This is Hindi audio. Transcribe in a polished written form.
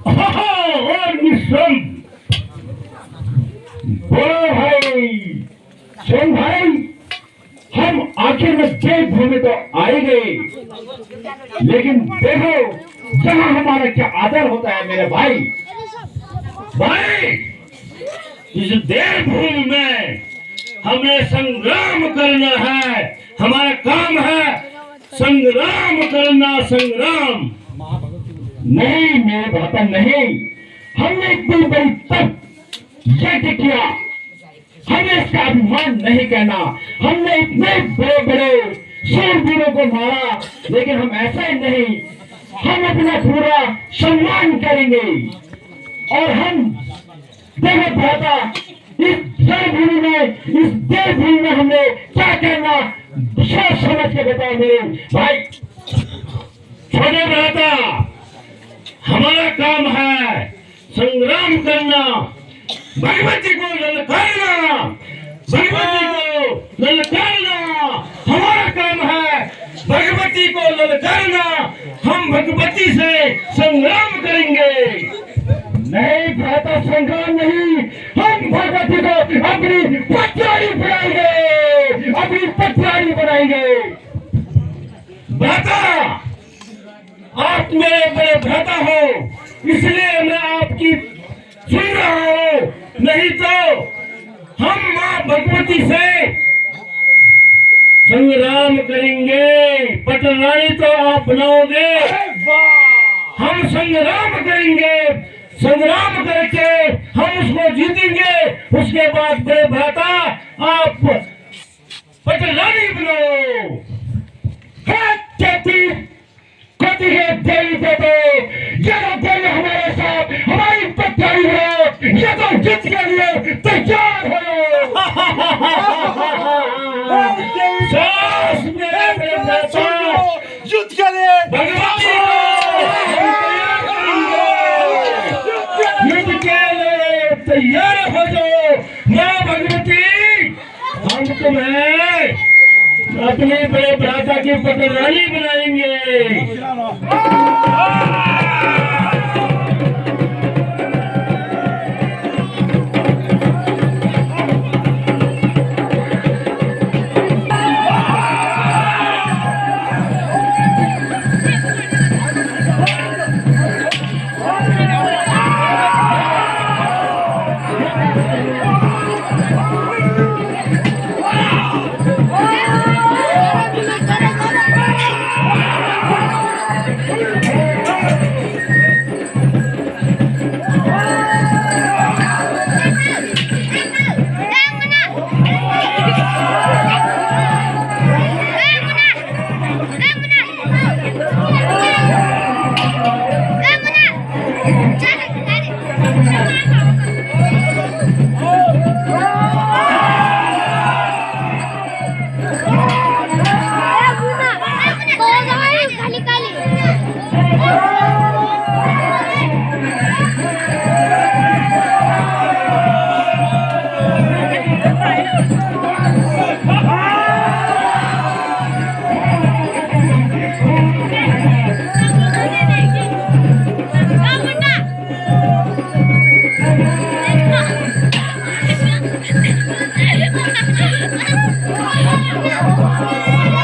और निशुम्भ, बोलो भाई सुन भाई, हम आखिर में देवभूमि तो आए गए, लेकिन देखो यहाँ हमारा क्या आदर होता है मेरे भाई। भाई इस देवभूमि में हमें संग्राम करना है, हमारा काम है संग्राम करना, संग्राम। नहीं मेरे भाता नहीं, हमने इतनी बड़ी तप यज्ञ किया, हमें इसका अभिमान नहीं कहना। हमने इतने बड़े बड़े शूरवीरों को मारा, लेकिन हम ऐसा ही नहीं, हम अपना पूरा सम्मान करेंगे। और हम देखो भ्राता, इस जलभूमि में, इस देवभूमि में हमने क्या करना, सोच समझ के बताओ मेरे भाई। छोटे भ्राता, हमारा काम है संग्राम करना, भगवती को ललकारना, भगवती को ललकारना हमारा काम है, भगवती को ललकारना। हम भगवती से संग्राम करेंगे। नहीं भ्राता, संग्राम नहीं, हम भगवती को अपनी पटवारी बनाएंगे, अपनी पटवारी बनाएंगे। भ्राता, आप मेरे बड़े भ्राता हो, इसलिए मैं आपकी सुन रहा हूं, नहीं तो हम मां भगवती से संग्राम करेंगे। पटरानी तो आप बनाओगे, हम संग्राम करेंगे, संग्राम करके हम उसको जीतेंगे। उसके बाद बड़े भ्राता आप पटरानी बनो। कति है देवी देते, ये तो देवी हमारे साथ, हमारी पटरानी हो, ये तो जीत के लिए तैयार हो। युद्ध के लिए भगवती युद्ध के लिए तैयार हो जाओ। माँ भगवती, हम तुम्हें अपने बड़े भ्राता की पटरानी बनाएंगे। Oh,